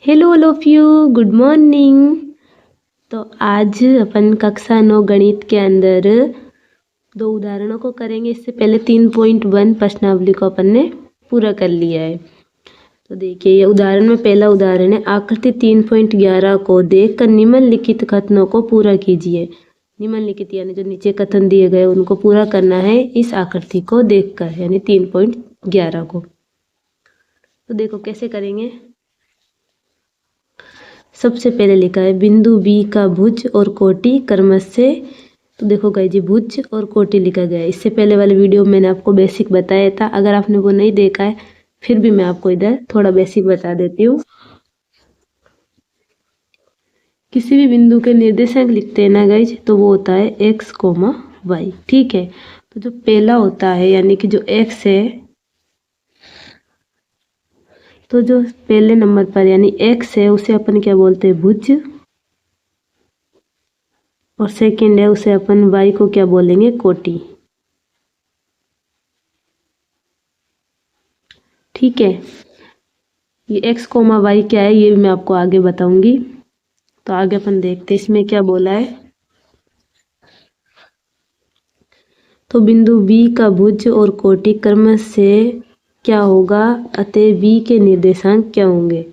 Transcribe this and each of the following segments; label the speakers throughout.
Speaker 1: Hello all of you, good morning. तो आज अपन कक्षा 9 गणित के अंदर 2 उदाहरणों को करेंगे। इससे पहले 3.1 प्रश्नावली को अपन ने पूरा कर लिया है। तो देखिए, ये उदाहरण में पहला उदाहरण है, आकृति 3.11 को देखकर निम्नलिखित कथनों को पूरा कीजिए। निम्नलिखित यानी जो नीचे कथन दिए गए उनको पूरा करना है इस आकृति को देखकर, यानी 3.11 को। तो देखो कैसे करेंगे। सबसे पहले लिखा है बिंदु बी का भुज और कोटि क्रमश से। तो देखो गाइस जी, भुज और कोटि लिखा गया है। इससे पहले वाले वीडियो में मैंने आपको बेसिक बताया था। अगर आपने वो नहीं देखा है फिर भी मैं आपको इधर थोड़ा बेसिक बता देती हूँ। किसी भी बिंदु के निर्देशांक लिखते हैं ना गाइज, तो वो होता है x, y। ठीक है, तो जो पहला होता है यानी कि जो x है, तो जो पहले नंबर पर यानी x है उसे अपन क्या बोलते हैं, भुज। और सेकंड है उसे अपन y को क्या बोलेंगे, कोटि। ठीक है, ये x, y क्या है ये भी मैं आपको आगे बताऊंगी। तो आगे अपन देखते हैं इसमें क्या बोला है। तो बिंदु B का भुज और कोटि क्रमश से क्या होगा, अतः B के निर्देशांक क्या होंगे।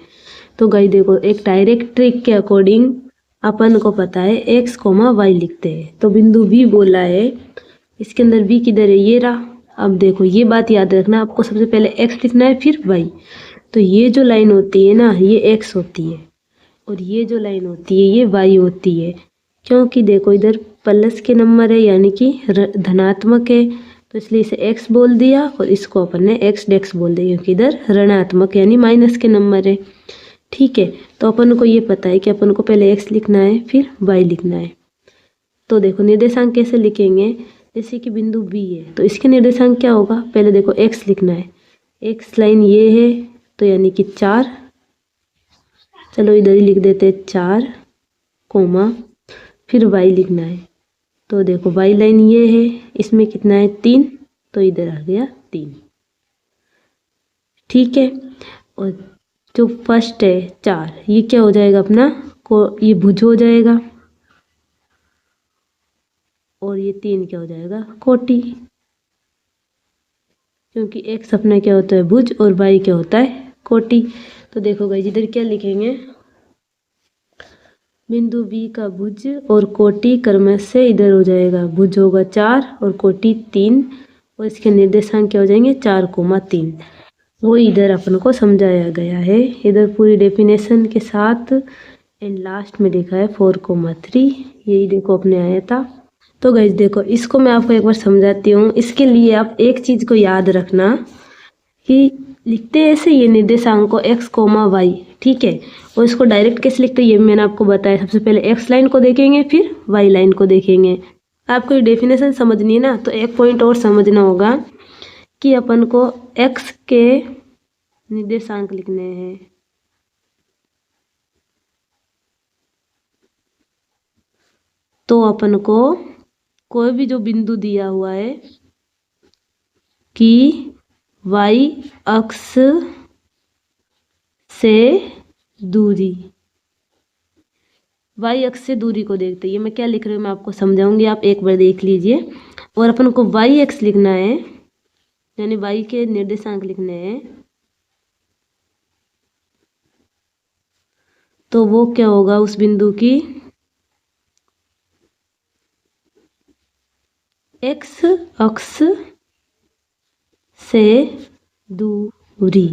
Speaker 1: तो गाइस देखो, एक डायरेक्ट ट्रिक के अकॉर्डिंग अपन को पता है x, y लिखते हैं। तो बिंदु B बोला है, इसके अंदर B किधर है, ये रहा। अब देखो ये बात याद रखना, आपको सबसे पहले x लिखना है फिर y। तो ये जो लाइन होती है ना, ये x होती है, और ये जो लाइन होती है ये y होती है। क्योंकि देखो इधर प्लस के नंबर है यानी कि धनात्मक है, तो इसलिए इसे x बोल दिया और इसको अपन ने x डेक्स बोल दिया, क्योंकि इधर ऋणात्मक यानी माइनस के नंबर है। ठीक है, तो अपन को ये पता है कि अपन को पहले x लिखना है फिर y लिखना है। तो देखो निर्देशांक कैसे लिखेंगे, जैसे कि बिंदु B है तो इसके निर्देशांक क्या होगा, पहले देखो x लिखना है। x लाइन ये है तो यानी कि 4, चलो इधर ही लिख देते हैं 4, फिर y लिखना है। तो देखो y लाइन ये है, इसमें कितना है 3, तो इधर आ गया 3। ठीक है, और जो फर्स्ट है 4, ये क्या हो जाएगा अपना ये भुज हो जाएगा, और ये 3 क्या हो जाएगा, कोटि। क्योंकि x अपना क्या होता है, भुज, और y क्या होता है, कोटि। तो देखो गाइस इधर क्या लिखेंगे, बिंदु B का भुज और कोटि क्रमश से इधर हो जाएगा, भुज होगा 4 और कोटि 3, और इसके निर्देशांक क्या हो जाएंगे, 4, 3। वो इधर अपन को समझाया गया है, इधर पूरी डेफिनेशन के साथ। एंड लास्ट में लिखा है 4, 3, यही देखो अपने आया था। तो गाइस देखो, इसको मैं आपको एक बार समझाती हूँ। इसके लिए आप एक चीज को याद रखना कि लिखते ऐसे ये निर्देशांक को x, y। ठीक है, और इसको डायरेक्ट कैसे लिखते हैं ये मैंने आपको बताया। सबसे पहले x लाइन को देखेंगे फिर y लाइन को देखेंगे। आपको ये डेफिनेशन समझनी है ना, तो एक पॉइंट और समझना होगा कि अपन को x के निर्देशांक लिखने हैं। तो अपन को कोई भी जो बिंदु दिया हुआ है कि y अक्ष से दूरी, y अक्ष से दूरी को देखते हैं। ये मैं क्या लिख रही हूँ मैं आपको समझाऊंगी, आप एक बार देख लीजिए। और अपन को y अक्ष लिखना है, यानी y के निर्देशांक लिखने हैं। तो वो क्या होगा, उस बिंदु की x अक्ष से दूरी।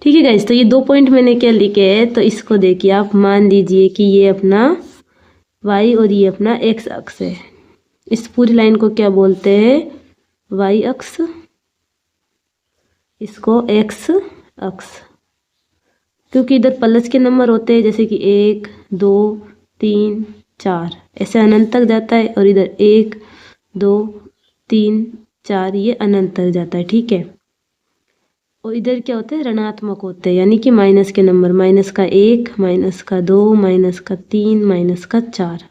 Speaker 1: ठीक है गाइस, तो ये 2 पॉइंट मैंने क्या लिखे हैं, तो इसको देखिए आप, मान लीजिए कि ये अपना y और ये अपना x अक्ष है। इस पूरी लाइन को क्या बोलते हैं, y अक्ष, इसको x अक्ष। क्योंकि इधर प्लस के नंबर होते हैं, जैसे कि 1, 2, 3, 4 ऐसे अनंत तक जाता है, और इधर 1, 2, 3, 4 ये अनंत तक जाता है। ठीक है, और इधर क्या होते हैं, ऋणात्मक होते हैं, यानी कि माइनस के नंबर, -1, -2, -3, -4।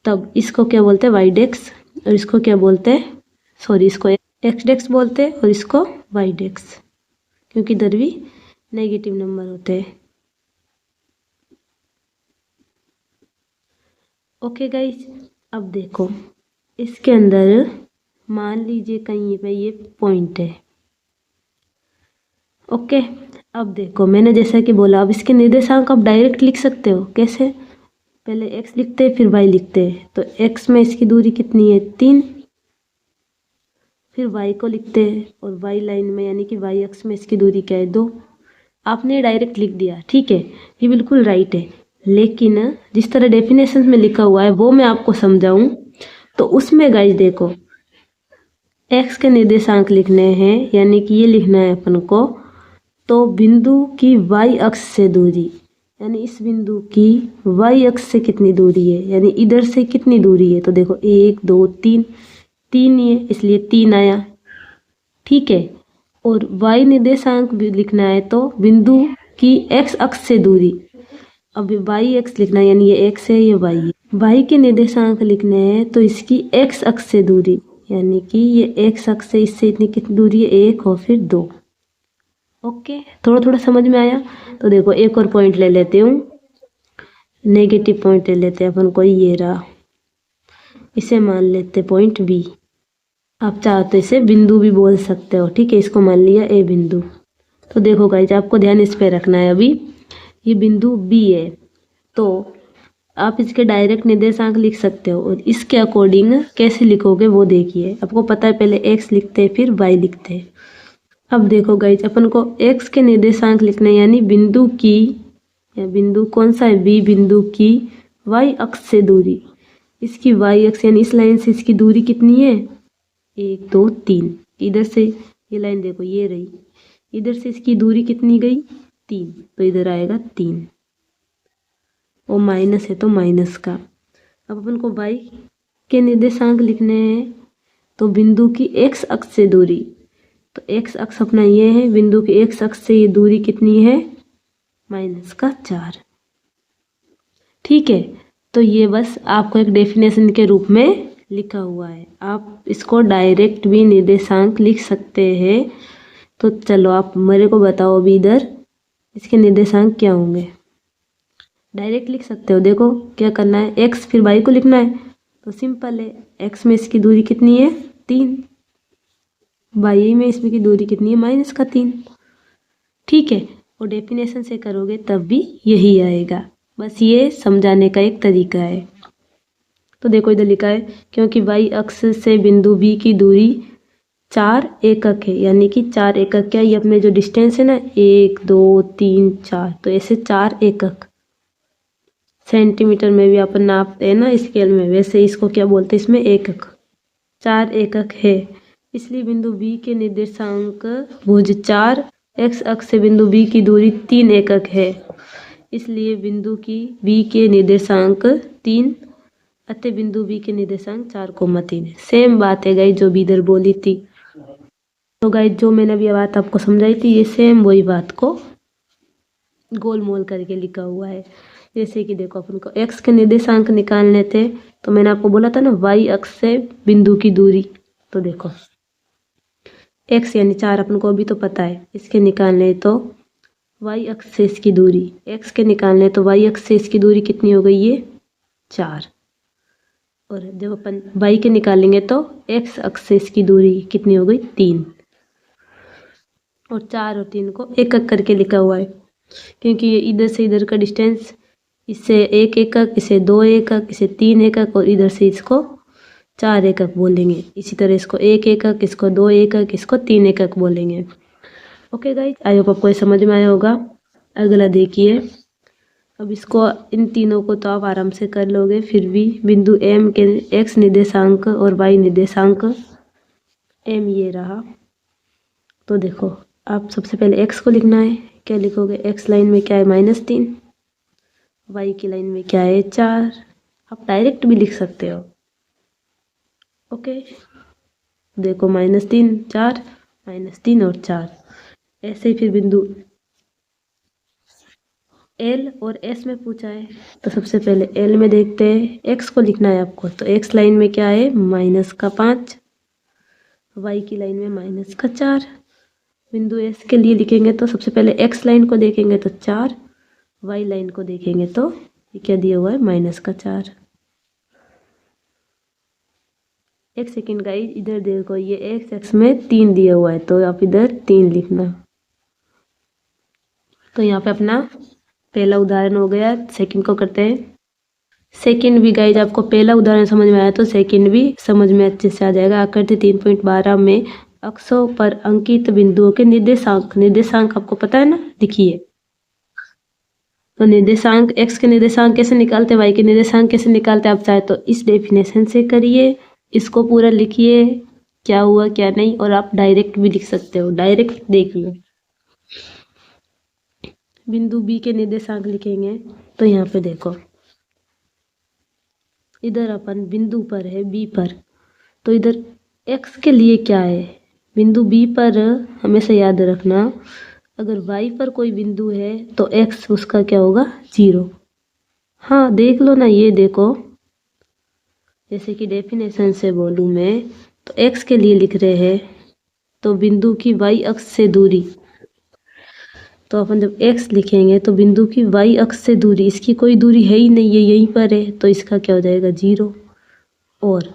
Speaker 1: तब इसको क्या बोलते हैं, y डेक्स, और इसको क्या बोलते हैं, सॉरी इसको x डेक्स बोलते हैं, और इसको y डेक्स, क्योंकि इधर भी नेगेटिव नंबर होते हैं। ओके गाइस, अब देखो इसके अंदर मान लीजिए कहीं पे ये पॉइंट है। ओके, अब देखो मैंने जैसा कि बोला, अब इसके निर्देशांक आप डायरेक्ट लिख सकते हो। कैसे? पहले x लिखते हैं फिर y लिखते हैं। तो x में इसकी दूरी कितनी है? 3। फिर y को लिखते हैं और y लाइन में यानी कि y अक्ष में इसकी दूरी क्या है? 2। आपने डायरेक्ट लिख दिया, ठीक है, ये बिल्कुल राइट है। लेकिन जिस तरह डेफिनेशन में लिखा हुआ है वो मैं आपको समझाऊं तो उसमें गाइस देखो x के निर्देशांक लिखने हैं, यानी कि ये लिखना है अपन को। तो बिंदु की y अक्ष से दूरी, यानी इस बिंदु की y अक्ष से कितनी दूरी है, यानी इधर से कितनी दूरी है। तो देखो 1 2 3, 3 ही है इसलिए 3 आया, ठीक है। और y निर्देशांक भी लिखना है तो बिंदु की x अक्ष से दूरी, अब y अक्ष लिखना है यानी ये x है ये y है। y के निर्देशांक लिखने हैं तो इसकी x अक्ष से दूरी, यानी कि ये x अक्ष से इससे इतनी कितनी दूरी है? 1 और फिर 2। ओके, थोड़ा थोड़ा समझ में आया? तो देखो एक और पॉइंट ले लेते हूँ, नेगेटिव पॉइंट ले लेते हैं अपन, कोई ये रहा, इसे मान लेते पॉइंट बी। आप चाहो तो इसे बिंदु भी बोल सकते हो, ठीक है। इसको मान लिया ए बिंदु। तो देखो गाइज आपको ध्यान इस पे रखना है। अभी ये बिंदु बी है तो आप इसके डायरेक्ट निर्देशांक लिख सकते हो, और इसके अकॉर्डिंग कैसे लिखोगे वो देखिए। आपको पता है पहले x लिखते हैं फिर y लिखते हैं। अब देखो गाइज अपन को x के निर्देशांक लिखने यानी बिंदु की, या बिंदु कौन सा है? बी बिंदु की y अक्ष से दूरी, इसकी y अक्ष यानी इस लाइन से इसकी दूरी कितनी है? 1 2 3। इधर से ये लाइन देखो ये रही, इधर से इसकी दूरी कितनी गई? 3, तो इधर आएगा 3, और माइनस है तो माइनस का। अब अपन को y के निर्देशांक लिखने हैं तो बिंदु की x अक्ष से दूरी, तो x अक्ष अपना ये है, बिंदु की x अक्ष से ये दूरी कितनी है? -4, ठीक है। तो ये बस आपको एक डेफिनेशन के रूप में लिखा हुआ है, आप इसको डायरेक्ट भी निर्देशांक लिख सकते हैं। तो चलो आप मेरे को बताओ अभी इधर इसके निर्देशांक क्या होंगे? डायरेक्ट लिख सकते हो। देखो क्या करना है, x फिर y को लिखना है तो सिंपल है, x में इसकी दूरी कितनी है? 3, y में इसमें की दूरी कितनी है? -3, ठीक है। और डेफिनेशन से करोगे तब भी यही आएगा, बस ये समझाने का एक तरीका है। तो देखो इधर लिखा है क्योंकि y अक्ष से बिंदु B की दूरी 4 एकक है, यानी कि 4 एकक क्या, ये अपने जो डिस्टेंस है ना 1 2 3 4, तो ऐसे 4 एकक, सेंटीमीटर में भी अपन नापते हैं ना स्केल में, वैसे इसको क्या बोलते हैं? इसमें एकक, 4 एकक है। इसलिए बिंदु B के निर्देशांक भुज 4, x अक्ष से बिंदु B की दूरी 3 एकक है, इसलिए बिंदु की B के निर्देशांक 3, अतः बिंदु B के निर्देशांक 4,3 है। सेम बात है गाइस जो भी इधर बोली थी। तो गाइस जो मैंने अभी बात आपको समझाई थी ये सेम वही बात को गोल मोल करके लिखा हुआ है। जैसे कि देखो अपन को x के निर्देशांक निकालने थे तो मैंने आपको बोला था ना y अक्ष से बिंदु की दूरी, तो देखो x यानी 4 अपन को अभी तो पता है, इसके निकालने तो y अक्ष से इसकी दूरी, x के निकालने तो y अक्ष से इसकी दूरी कितनी हो गई? ये 4, और जब अपन y के निकालेंगे तो x अक्ष से इसकी दूरी कितनी हो गई? 3, और 4 और 3 को एक एक करके लिखा हुआ है क्योंकि ये इधर से इधर का डिस्टेंस, इससे 1 एकक, इसे 2 एकक, इसे 3 एकक, और इधर से इसको 4 एकक बोलेंगे। इसी तरह इसको 1 एकक, इसको 2 एकक, इसको 3 एकक बोलेंगे। ओके गाइस, आई होप आपको ये समझ में आया होगा। अगला देखिए, अब इसको इन तीनों को तो आप आराम से कर लोगे, फिर भी बिंदु M के x निर्देशांक और y निर्देशांक, M ये रहा। तो देखो आप सबसे पहले x को लिखना है, क्या लिखोगे? x लाइन में क्या है? -3, y की लाइन में क्या है? 4। आप डायरेक्ट भी लिख सकते हो। ओके, देखो -3 4, -3 और 4, ऐसे ही फिर बिंदु L और S में पूछा है तो सबसे पहले L में देखते हैं, x को लिखना है आपको। तो x लाइन में क्या है? -5, y की लाइन में -4। बिंदु S के लिए लिखेंगे तो सबसे पहले x लाइन को देखेंगे तो 4, y लाइन को देखेंगे तो ये क्या दिया हुआ है? -4। एक सेकेंड गाइस, इधर देखो ये एक्स एक्स में 3 दिया हुआ है तो आप इधर 3 लिखना। तो यहाँ पे अपना पहला उदाहरण हो गया। सेकंड को करते हैं। सेकंड भी गाइज आपको पहला उदाहरण समझ में आया तो सेकंड भी समझ में अच्छे से आ जाएगा। आकृति 3.12 में अक्षों पर अंकित बिंदुओं के निर्देशांक आपको पता है ना, लिखिए। तो निर्देशांक एक्स के निर्देशांक कैसे निकालते, वाई के निर्देशांक कैसे निकालते, आप चाहे तो इस डेफिनेशन से करिए, इसको पूरा लिखिए क्या हुआ क्या नहीं, और आप डायरेक्ट भी लिख सकते हो, डायरेक्ट देख लो। बिंदु बी के निर्देशांक लिखेंगे तो यहाँ पे देखो, इधर अपन बिंदु पर है बी पर, तो इधर एक्स के लिए क्या है, बिंदु बी पर हमेशा याद रखना अगर वाई पर कोई बिंदु है तो एक्स उसका क्या होगा, 0। हाँ देख लो ना, ये देखो जैसे कि डेफिनेशन से बोलूँ मैं तो एक्स के लिए लिख रहे हैं तो बिंदु की वाई अक्ष से दूरी, तो अपन जब x लिखेंगे तो बिंदु की y अक्ष से दूरी, इसकी कोई दूरी है ही नहीं, ये यहीं पर है तो इसका क्या हो जाएगा, 0। और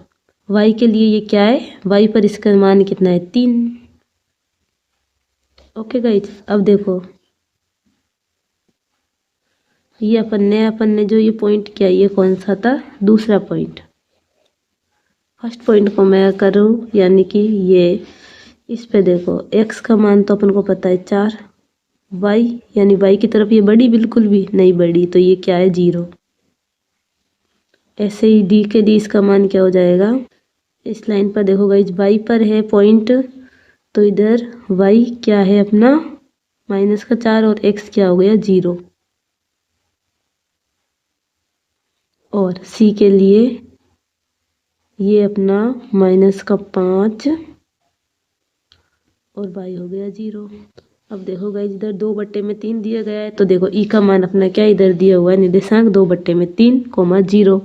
Speaker 1: y के लिए ये क्या है, y पर इसका मान कितना है, 3। ओके गाइज, अब देखो ये अपन ने जो ये पॉइंट किया ये कौन सा था, दूसरा पॉइंट। फर्स्ट पॉइंट को मैं करूँ यानी कि ये, इस पे देखो x का मान तो अपन को पता है 4, y यानी y की तरफ ये बढ़ी, बिल्कुल भी नहीं बढ़ी तो ये क्या है, 0। ऐसे ही d के लिए इसका मान क्या हो जाएगा, इस लाइन पर देखो गाइज y पर है पॉइंट तो इधर y क्या है अपना -4 और x क्या हो गया, 0। और c के लिए ये अपना -5 और y हो गया 0। अब देखो गाइज इधर 2/3 दिया गया है तो देखो ई का मान अपना क्या इधर दिया हुआ है, निर्देशांक 2/3, 0।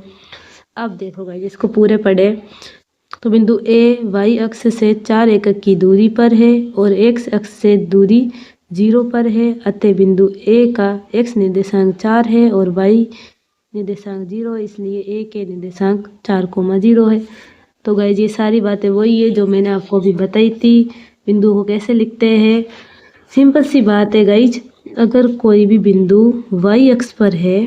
Speaker 1: अब देखो गाइज इसको पूरे पढ़े तो बिंदु ए y अक्ष से 4 एकक की दूरी पर है और x अक्ष से दूरी 0 पर है, अतः बिंदु ए का x निर्देशांक 4 है और y निर्देशांक 0 है, इसलिए ए के निर्देशांक 4, 0 है। तो गाइज ये सारी बातें वही है जो मैंने आपको अभी बताई थी। बिंदु को कैसे लिखते हैं, सिंपल सी बात है गाइज, अगर कोई भी बिंदु y अक्ष पर है,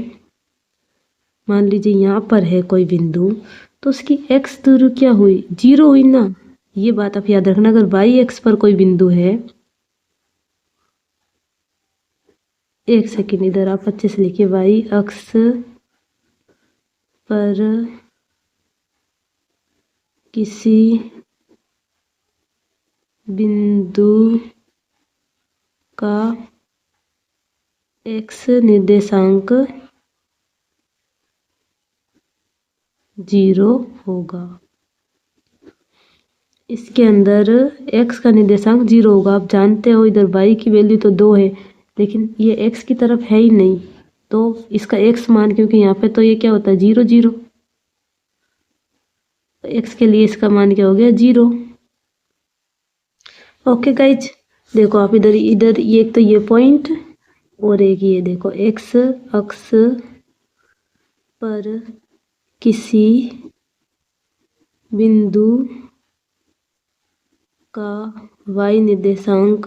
Speaker 1: मान लीजिए यहाँ पर है कोई बिंदु, तो उसकी x दूरी क्या हुई, 0 हुई ना, ये बात आप याद रखना। अगर y अक्ष पर कोई बिंदु है, एक सेकेंड इधर आप अच्छे से लिखिए, y अक्ष पर किसी बिंदु का x निर्देशांक 0 होगा, इसके अंदर x का निर्देशांक 0 होगा। आप जानते हो इधर y की वैल्यू तो 2 है लेकिन ये x की तरफ है ही नहीं, तो इसका x मान क्योंकि यहाँ पे तो ये क्या होता है, 0, 0, x के लिए इसका मान क्या हो गया, 0। ओके गाइज देखो आप इधर ये एक तो ये पॉइंट और एक ये देखो, x अक्ष पर किसी बिंदु का y निर्देशांक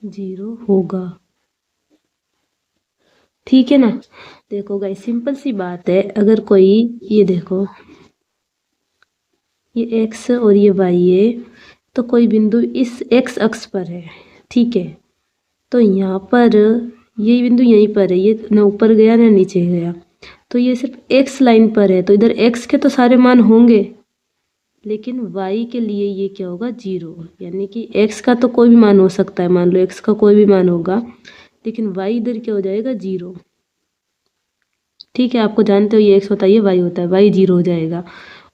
Speaker 1: 0 होगा, ठीक है ना। देखो गाइस सिंपल सी बात है, अगर कोई ये देखो ये x और ये y है तो कोई बिंदु इस x अक्ष पर है, ठीक है, तो यहाँ पर ये बिंदु यहीं पर है, ये ना ऊपर गया ना नीचे गया, तो ये सिर्फ x लाइन पर है तो इधर x के तो सारे मान होंगे लेकिन y के लिए ये क्या होगा, 0, यानी कि x का तो कोई भी मान हो सकता है, मान लो x का कोई भी मान होगा लेकिन y इधर क्या हो जाएगा, 0, ठीक है। आपको जानते हो ये x होता है ये y होता है, y 0 हो जाएगा।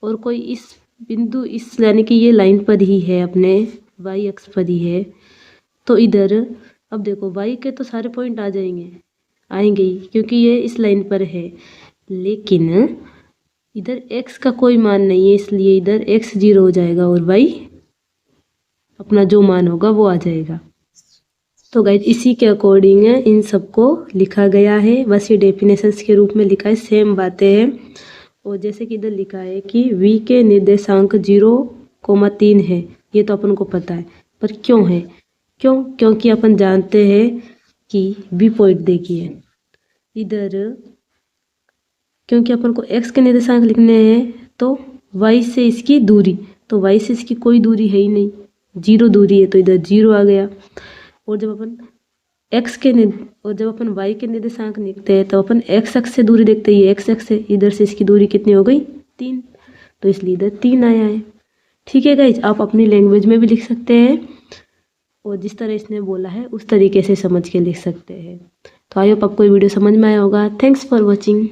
Speaker 1: और कोई इस बिंदु इस यानी कि ये लाइन पर ही है, अपने y अक्ष पर ही है, तो इधर अब देखो y के तो सारे पॉइंट आ जाएंगे, आएंगे ही क्योंकि ये इस लाइन पर है, लेकिन इधर x का कोई मान नहीं है इसलिए इधर x 0 हो जाएगा और y अपना जो मान होगा वो आ जाएगा। तो गाइज इसी के अकॉर्डिंग इन सबको लिखा गया है, बस ये डेफिनेशंस के रूप में लिखा है, सेम बातें हैं और जैसे कि इधर लिखा है कि v के निर्देशांक 0,3 है, ये तो अपन को पता है, पर क्यों है? क्योंकि अपन जानते हैं कि b पॉइंट देखिए इधर, क्योंकि अपन को x के निर्देशांक लिखने हैं तो y से इसकी दूरी, तो y से इसकी कोई दूरी है ही नहीं, 0 दूरी है, तो इधर 0 आ गया। और जब अपन y के निर्देशांक लिखते हैं तो अपन x अक्ष से दूरी देखते हैं, ये x अक्ष है, इधर से इसकी दूरी कितनी हो गई 3, तो इसलिए इधर 3 आया है। ठीक है गाइज, आप अपनी लैंग्वेज में भी लिख सकते हैं और जिस तरह इसने बोला है उस तरीके से समझ के लिख सकते हैं। तो आई होप आपको ये वीडियो समझ में आया होगा। Thanks for watching.